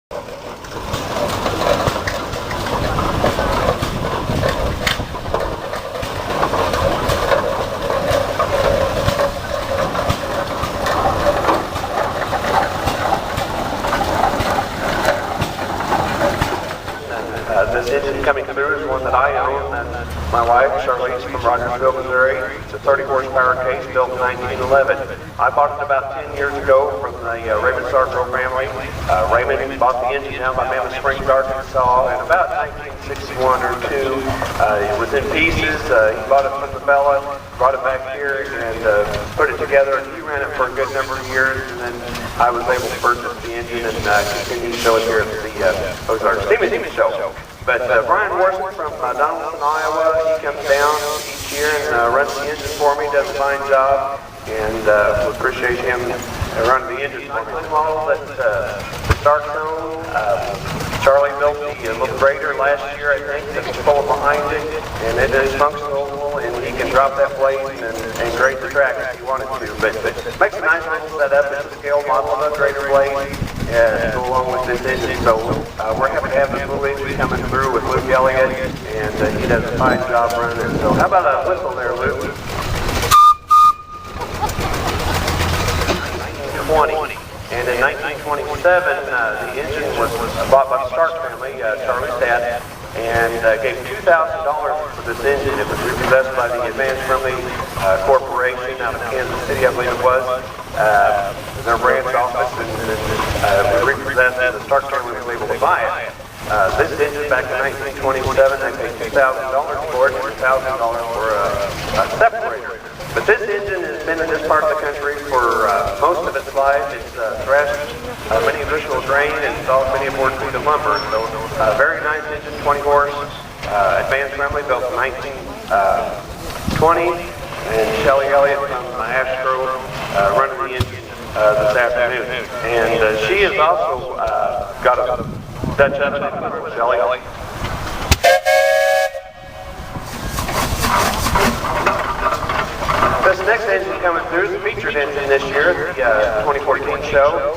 This engine coming through is one that I own, and my wife, Charlize, from Rogersville, Missouri. It's a 30 horsepower case built in 1911. I bought it about 10 years ago from the Raymond Sargro family. Raymond bought the engine down by Mammoth Springs, Arkansas, in about 1961 or 2. It was in pieces. He bought it from the fella, brought it back here, and put it together. He ran it for a good number of years, and then I was able to purchase the engine and continue to show it here at the Ozarks Steam Engine Association. But Brian Worson from Donaldson, Iowa, he comes down each year and runs the engine for me, does a fine job, and we appreciate him running the engine for me. Model that the start zone, Charlie built the little grader last year, I think, that was pulling behind it, and it is functional, and he can drop that blade and grade the track if he wanted to. But it makes a nice little setup. It's a scale model of a grader blade to go along with this engine. So we're happy to have this little engine coming through with Luke Elliott, and he does a fine job running it. So how about a whistle there, Luke? 1920. And in 1927, the engine was bought by the Stark family, Charlie's dad, and gave $2,000 for this engine. It was repossessed by the Advanced Friendly Corporation out of Kansas City, I believe it was, their branch office, and we repossessed it. The Stark family was able to buy it. This engine back in 1927, they paid $2,000 for it, and $1,000 for a separator. But this engine has been in this part of the country for most of its life. It's thrashed many additional grain and installed many aboard feet of lumber. So very nice engine, 20 horse, advanced friendly, built in 1920. And Shelly Elliott from Astro running the engine this afternoon. And she has also got a Dutch oven in for Shelly. This next engine coming through is a featured engine this year, the 2014 show.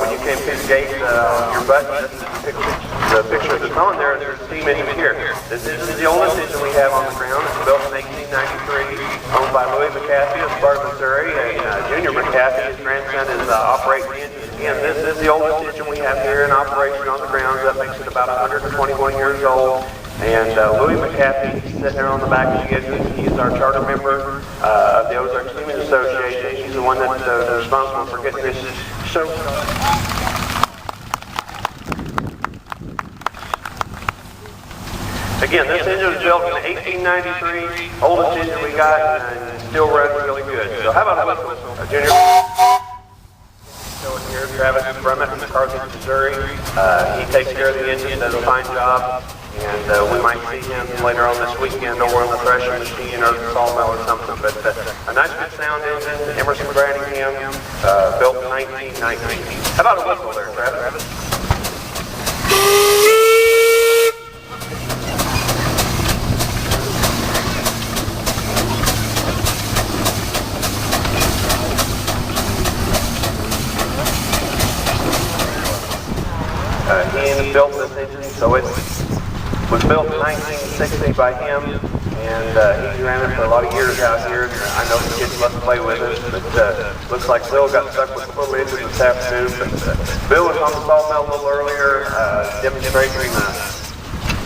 When you came through the gate on your button, the picture that's on there is the steam engine here. This is the oldest engine we have on the ground. It's built in 1893, owned by Louis McCaffey of Sparta, Missouri, and Junior McCaffey, his grandson, is operating the engine. Again, this is the oldest engine we have here in operation on the ground. That makes it about 121 years old. And Louis McCaffey, he's sitting there on the back of the engine. He's our charter member of the Ozarks Steam Engine Association. He's the one that's responsible for getting this show. Again, this engine was built in 1893, oldest engine we got, and still runs really good. So how about a Junior? Here, Travis Brummett from Carthage, Missouri. He takes care of the engine, does a fine job. And we might see him later on this weekend over on the threshing machine or the sawmill or something. But a nice good sound engine, Emerson Branningham, built in 1919. How about a whistle there, Travis? He built this engine, so it was built in 1960 by him, and he ran it for a lot of years out here. I know the kids love to play with it, but looks like Bill got stuck with the little engine this afternoon. But Bill was on the sawmill a little earlier, demonstrating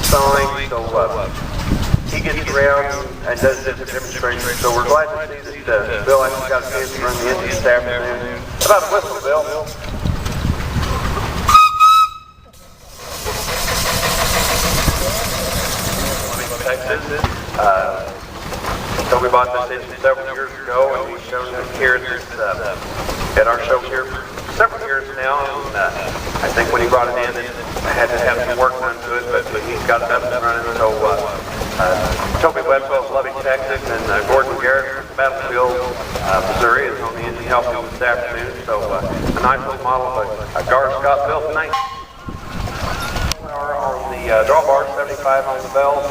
sawing, so he gets around and does different demonstrations. So we're glad to see that Bill actually got a chance to run the engine this afternoon. How about a whistle, Bill? Texas. So we bought this engine several years ago, and we've shown it here at our show here for several years now. And I think when he brought it in, I had to have some work done to it, but he's got it up and running. So Toby Webwell of Lubbock, Texas, and Gordon Garrett from Battlefield, Missouri, is on the engine helping this afternoon. So a nice little model of a Gar Scott built in 19. On the drawbar, 75 on the bell.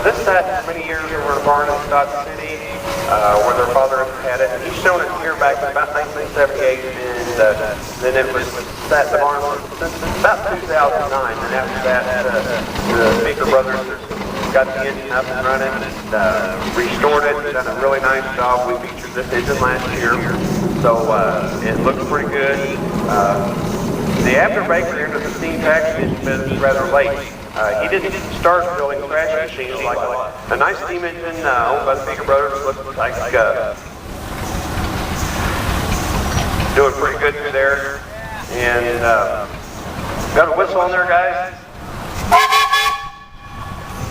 This sat for many years over in a barn in Scott City, where their father had it. He's shown it here back in about 1978, and then it was sat in the barn since about 2009, and after that, the Baker brothers got the engine up and running, restored it, done a really nice job. We featured this engine last year, so it looks pretty good. The aftermarket into the steam package is rather late. He didn't start building crash machines like a nice steam engine owned by the Baker brothers. Looks like doing pretty good through there. And got a whistle on there, guys.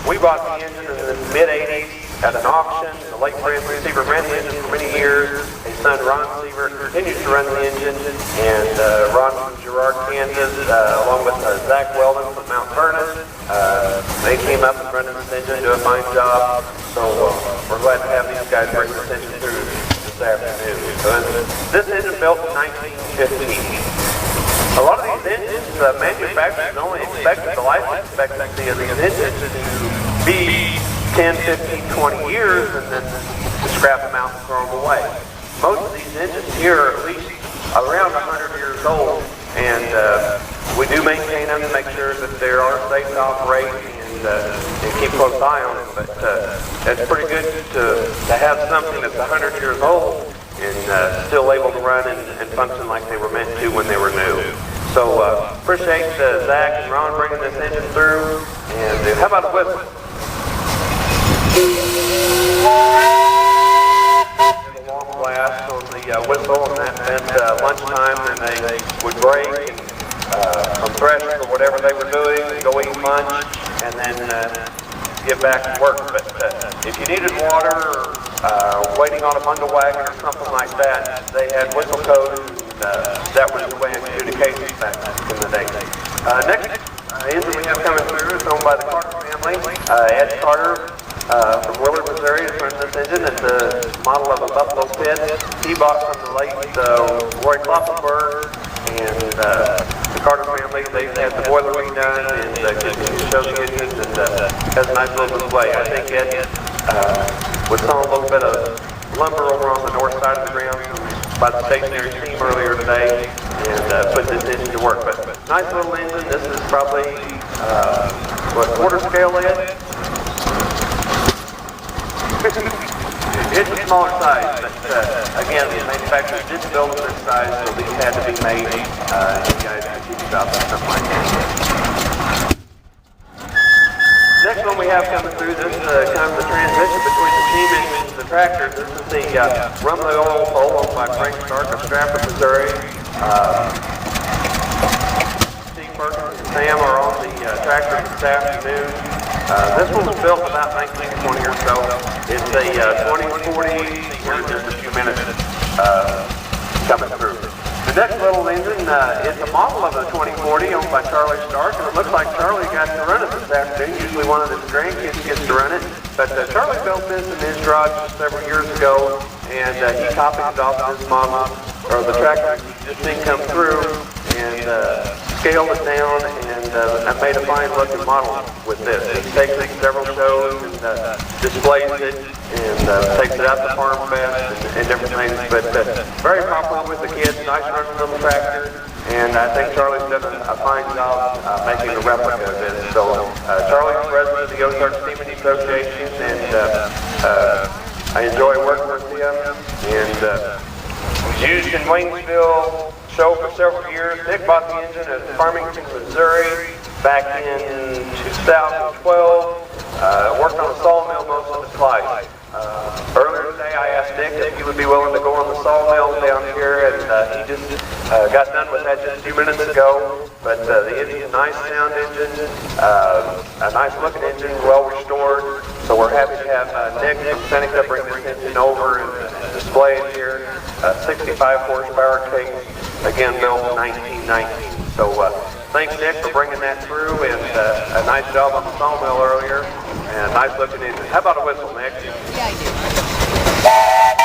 We bought the engine in the mid-'80s at an auction. The late Fred Seaver ran the engine for many years. His son Ron Seaver continues to run the engine, and Ron from Girard, Kansas, along with Zach Weldon from Mount Vernon. They came up and running this engine, do a fine job. So we're glad to have these guys bring this engine through this afternoon. So this engine built in 1915. A lot of these engines, manufacturers only expected the life expectancy of these engines to be 10, 15, 20 years, and then to scrap them out and throw them away. Most of these engines here are at least around 100 years old, and we do maintain them to make sure that they are safe to operate and keep a close eye on them. But it's pretty good to have something that's 100 years old and still able to run and function like they were meant to when they were new. So appreciate Zach and Ron bringing this engine through. And how about a whistle? A long blast on the whistle, and that meant lunchtime, and they would break and from threshing or whatever they were doing, go eat lunch, and then get back to work. But if you needed water or waiting on a bundle wagon or something like that, they had whistle code. That was the way of communication back in the day. Next engine we have coming through is owned by the Carter family. Ed Carter from Willard, Missouri is running this engine. It's a model of a Buffalo Pit. He bought from the late Roy Kloppenberg, and the Carter family, they've had the boiler redone and continues to show the engines, and has a nice little display. I think Ed was selling a little bit of lumber over on the north side of the ground by the stationary steam earlier today, and put this engine to work. But nice little engine. This is probably what, quarter scale lead? It's a smaller size, but again, the manufacturers didn't build them this size, so these had to be made. You guys can keep about something like that. Next one we have coming through, this is kind of the transition between the steam engines and the tractors. This is the Run the Oil pole owned by Frank Stark of Stratford, Missouri. Steve Perkins and Sam are on the tractor this afternoon. This one was built about 1920 or so. It's a 2040, in just a few minutes coming through. The next little engine is a model of the 2040 owned by Charlie Stark, and it looks like Charlie got to run it this afternoon. Usually one of his grandkids gets to run it, but Charlie built this in his garage several years ago, and he copied it off of his model, or the tractor just didn't come through, and scaled it down and made a fine looking model with this. He takes it to several shows and displays it and takes it out to Farm Fest and different things. But very popular with the kids, nice running little tractor, and I think Charlie's done a fine job making a replica of this. So Charlie's president of the Ozarks Steam Engine Association, and I enjoy working with him. And was used in Waynesville show for several years. Nick bought the engine at Farmington, Missouri back in 2012. Worked on a sawmill most of his life. Earlier today I asked Nick if he would be willing to go on the sawmill down here, and he just got done with that just a few minutes ago. But the engine is a nice sound engine, a nice looking engine, well restored. So we're happy to have Nick from Seneca bring this engine over and display it here. 65 horsepower case, again built in 1919. So thanks Nick for bringing that through, and a nice job on the sawmill earlier, and a nice looking engine. How about a whistle, Nick? Yeah, I do.